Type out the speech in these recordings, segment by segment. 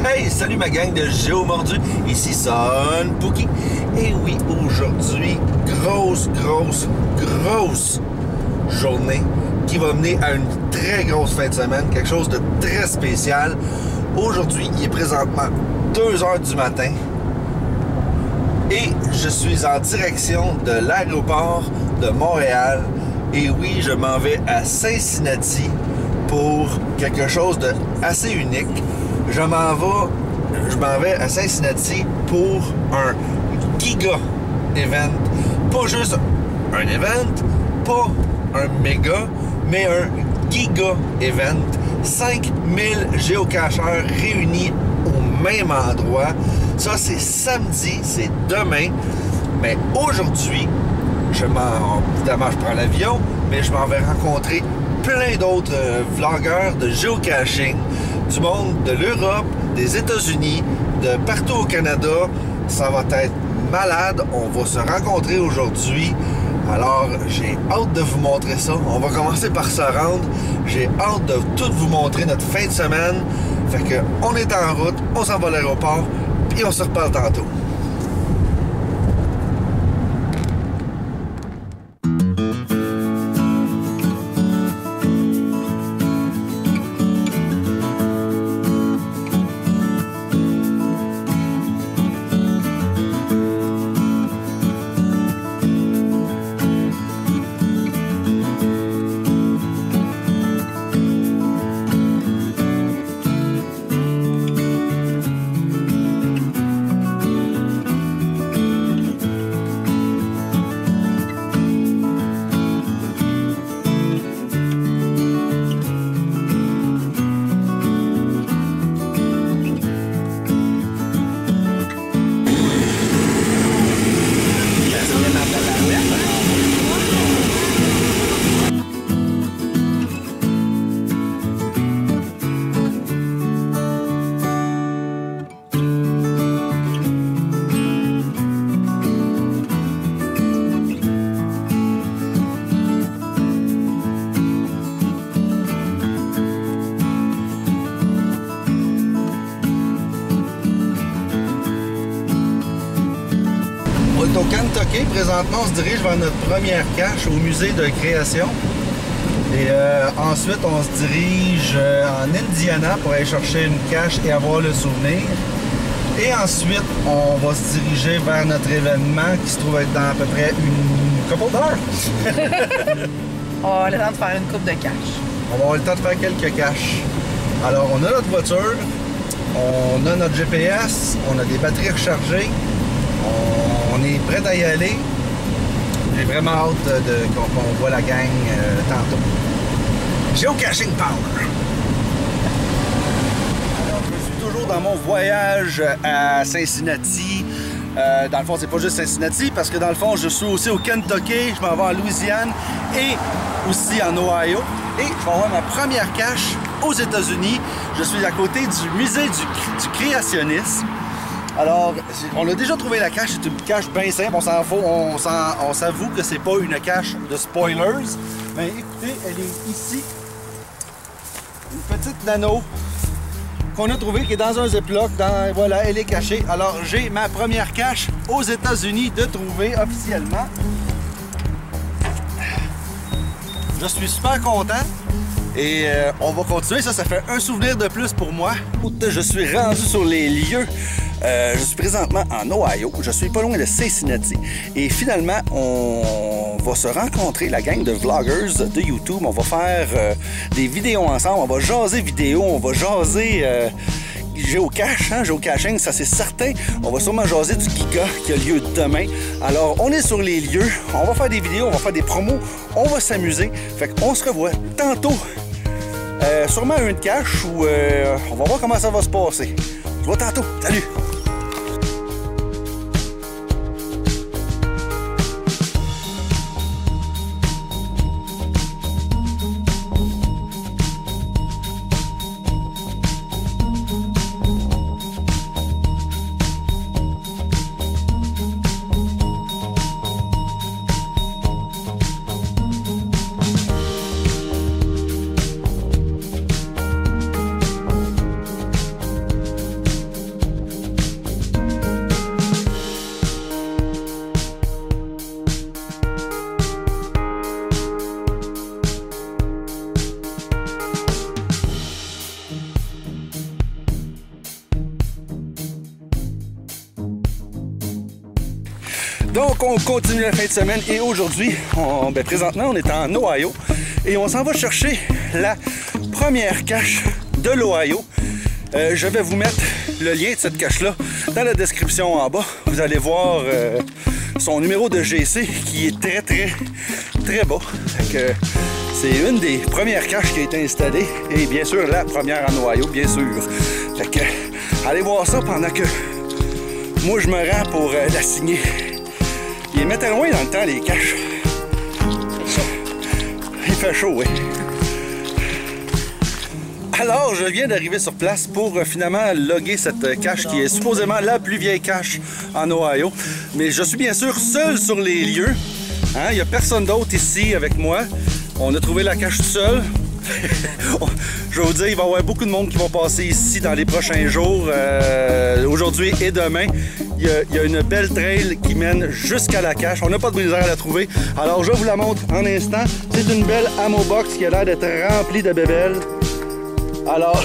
Hey, salut ma gang de Géo Mordu, ici Son Pookie. Et oui, aujourd'hui, grosse journée qui va mener à une très grosse fin de semaine, quelque chose de très spécial. Aujourd'hui, il est présentement 2 heures du matin et je suis en direction de l'aéroport de Montréal. Et oui, je m'en vais à Cincinnati pour quelque chose de assez unique. Je m'en vais à Cincinnati pour un giga event. Pas juste un event, pas un méga, mais un giga event. 5000 géocacheurs réunis au même endroit. Ça, c'est samedi, c'est demain. Mais aujourd'hui, évidemment, je prends l'avion, mais je m'en vais rencontrer plein d'autres vlogueurs de géocaching du monde de l'Europe, des États-Unis, de partout au Canada. Ça va être malade. On va se rencontrer aujourd'hui. Alors, j'ai hâte de vous montrer ça. On va commencer par se rendre. J'ai hâte de tout vous montrer notre fin de semaine. Fait que on est en route, on s'en va à l'aéroport, puis on se reparle tantôt. Au Kentucky, présentement, on se dirige vers notre première cache au musée de création. Et ensuite, on se dirige en Indiana pour aller chercher une cache et avoir le souvenir. Et ensuite, on va se diriger vers notre événement qui se trouve être dans à peu près une couple d'heures. On va avoir le temps de faire une coupe de cache. On va avoir le temps de faire quelques caches. Alors, on a notre voiture, on a notre GPS, on a des batteries rechargées. On est prêt à y aller. J'ai vraiment hâte qu'on voit la gang tantôt. Geocaching Power! Alors, je suis toujours dans mon voyage à Cincinnati. Dans le fond, c'est pas juste Cincinnati, parce que dans le fond, je suis aussi au Kentucky, je m'en vais en Louisiane et aussi en Ohio. Et je vais avoir ma première cache aux États-Unis. Je suis à côté du musée du créationnisme. Alors, on a déjà trouvé la cache, c'est une cache bien simple, on s'avoue que c'est pas une cache de spoilers. Mais écoutez, elle est ici, une petite nano qu'on a trouvée qui est dans un Ziploc, voilà, elle est cachée. Alors, j'ai ma première cache aux États-Unis de trouver officiellement. Je suis super content. Et on va continuer, ça fait un souvenir de plus pour moi. Je suis rendu sur les lieux. Je suis présentement en Ohio, je suis pas loin de Cincinnati. Et finalement, on va se rencontrer, la gang de vloggers de YouTube. On va faire des vidéos ensemble, on va jaser vidéo, on va jaser géocache, géocaching, ça c'est certain. On va sûrement jaser du Giga qui a lieu demain. Alors, on est sur les lieux, on va faire des vidéos, on va faire des promos, on va s'amuser. Fait qu'on se revoit tantôt. Sûrement une cache où on va voir comment ça va se passer. On se voit tantôt. Salut! Donc, on continue la fin de semaine et aujourd'hui, présentement, on est en Ohio et on s'en va chercher la première cache de l'Ohio. Je vais vous mettre le lien de cette cache-là dans la description en bas. Vous allez voir son numéro de GC qui est très bas. C'est une des premières caches qui a été installée et bien sûr la première en Ohio, bien sûr. Fait que, allez voir ça pendant que moi je me rends pour la signer. Ils mettaient loin dans le temps les caches. Il fait chaud, oui. Alors, je viens d'arriver sur place pour finalement loguer cette cache qui est supposément la plus vieille cache en Ohio. Mais je suis bien sûr seul sur les lieux. Il n'y a personne d'autre ici avec moi. On a trouvé la cache tout seul. Je vais vous dire, il va y avoir beaucoup de monde qui vont passer ici dans les prochains jours. Aujourd'hui et demain, il y a une belle trail qui mène jusqu'à la cache. On n'a pas de misère à la trouver. Alors, je vous la montre en instant. C'est une belle ammo box qui a l'air d'être remplie de bébelles. Alors,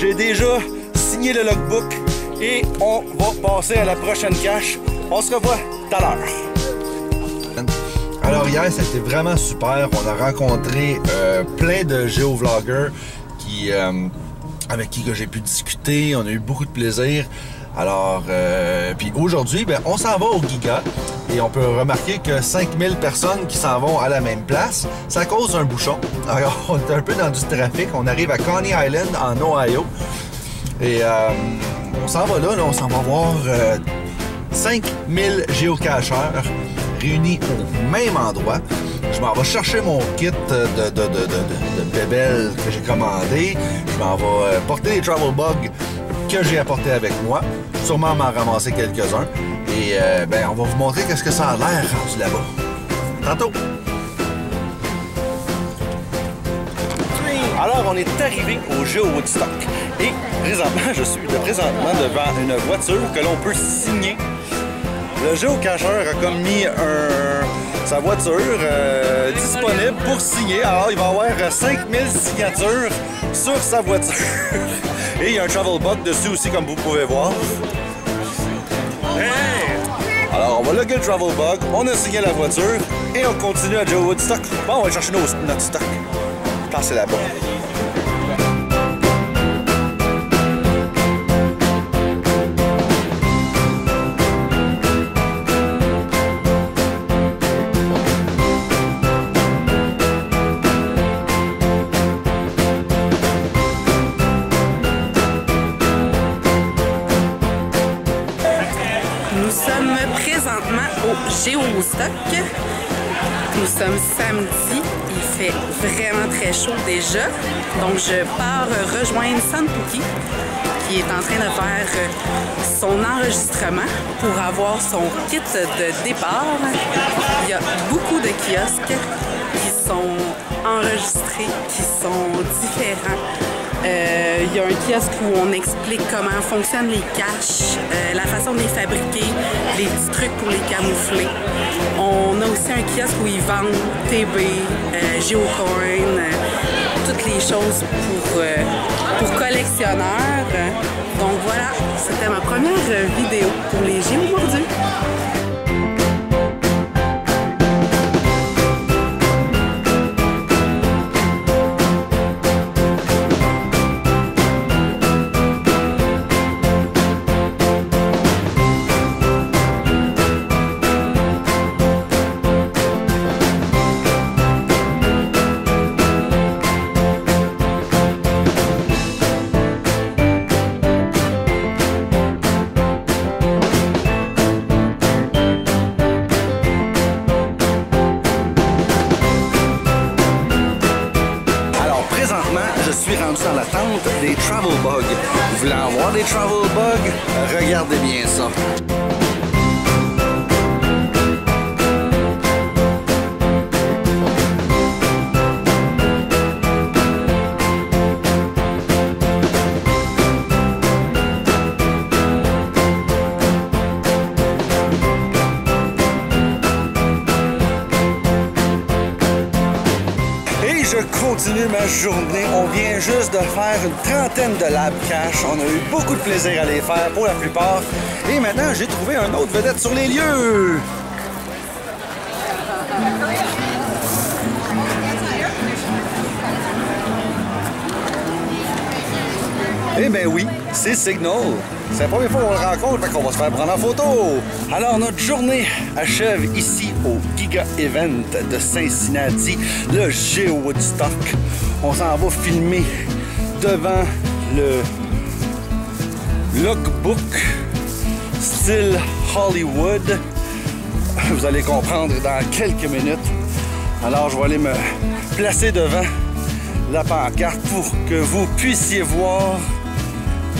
j'ai déjà signé le logbook et on va passer à la prochaine cache. On se revoit tout à l'heure. Alors hier, ça a été vraiment super. On a rencontré plein de géovloggers avec qui j'ai pu discuter. On a eu beaucoup de plaisir. Alors, puis aujourd'hui, on s'en va au Giga et on peut remarquer que 5000 personnes qui s'en vont à la même place, ça cause un bouchon. Alors, on est un peu dans du trafic. On arrive à Coney Island, en Ohio. Et on s'en va là, on s'en va voir 5000 géocacheurs réunis au même endroit. Je m'en vais chercher mon kit de bébelles que j'ai commandé. Je m'en vais porter les travel bugs que j'ai apporté avec moi. Sûrement m'en ramasser quelques-uns. Et on va vous montrer qu'est-ce que ça a l'air rendu là-bas. Tantôt! Alors, on est arrivé au Géo Woodstock. Et présentement, je suis devant une voiture que l'on peut signer. Le géocacheur a comme mis sa voiture disponible pour signer. Alors, il va y avoir 5000 signatures sur sa voiture. Et il y a un travel bug dessus aussi, comme vous pouvez voir. Hey! Alors, on va loguer le travel bug, on a signé la voiture et on continue à Géo Woodstock. Bon, on va chercher notre stock. Passez là-bas. Géo Woodstock. Nous sommes samedi, il fait vraiment très chaud déjà. Donc je pars rejoindre Sanpouki qui est en train de faire son enregistrement pour avoir son kit de départ. Il y a beaucoup de kiosques qui sont enregistrés, qui sont différents. Il y a un kiosque où on explique comment fonctionnent les caches, la façon de les fabriquer, les petits trucs pour les camoufler. On a aussi un kiosque où ils vendent TB, Geocoin, toutes les choses pour collectionneurs. Donc voilà, c'était ma première vidéo pour les Géomordus. Dans l'attente des travel bugs. Vous voulez avoir des travel bugs? Regardez bien ça. Et je continue ma journée. On vient juste de faire une trentaine de lab cache. On a eu beaucoup de plaisir à les faire pour la plupart. Et maintenant, j'ai trouvé un autre vedette sur les lieux. Eh bien oui, c'est Signal. C'est la première fois qu'on le rencontre, fait qu'on va se faire prendre en photo. Alors, notre journée achève ici au Giga Event de Cincinnati, le Géo Woodstock. On s'en va filmer devant le lookbook style Hollywood. Vous allez comprendre dans quelques minutes. Alors, je vais aller me placer devant la pancarte pour que vous puissiez voir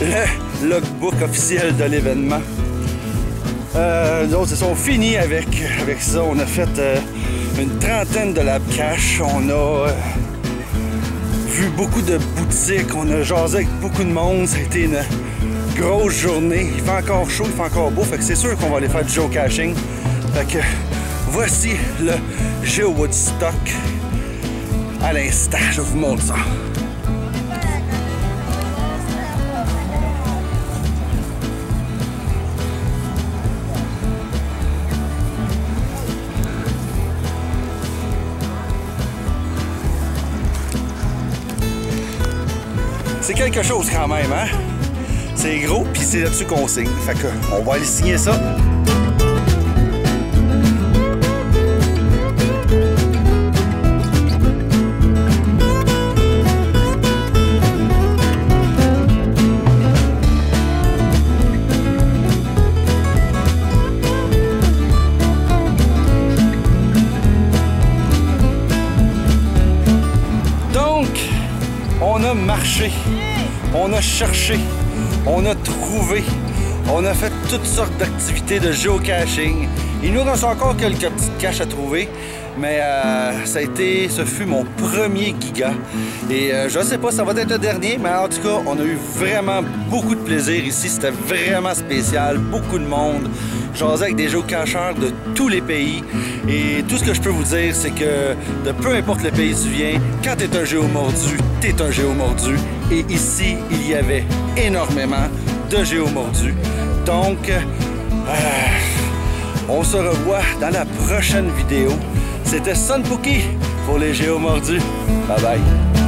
le logbook officiel de l'événement. Donc, c'est ça, on finit avec ça. On a fait une trentaine de lab cache. On a vu beaucoup de boutiques. On a jasé avec beaucoup de monde. Ça a été une grosse journée. Il fait encore chaud, il fait encore beau. Fait que c'est sûr qu'on va aller faire du geocaching. Fait que voici le Géo Woodstock. À l'instant, je vous montre ça. C'est quelque chose quand même, hein? C'est gros, puis c'est là-dessus qu'on signe. Fait que on va aller signer ça. On a marché, on a cherché, on a trouvé, on a fait toutes sortes d'activités de geocaching. Il nous reste encore quelques petites caches à trouver, mais ce fut mon premier giga. Et je ne sais pas, ça va être le dernier, mais en tout cas, on a eu vraiment beaucoup de plaisir ici. C'était vraiment spécial, beaucoup de monde. J'asais avec des géocacheurs de tous les pays. Et tout ce que je peux vous dire, c'est que de peu importe le pays où tu viens, quand tu es un géomordu, tu es un géomordu. Et ici, il y avait énormément de géomordus. Donc, on se revoit dans la prochaine vidéo. C'était Sunpookie pour les géomordus. Bye bye.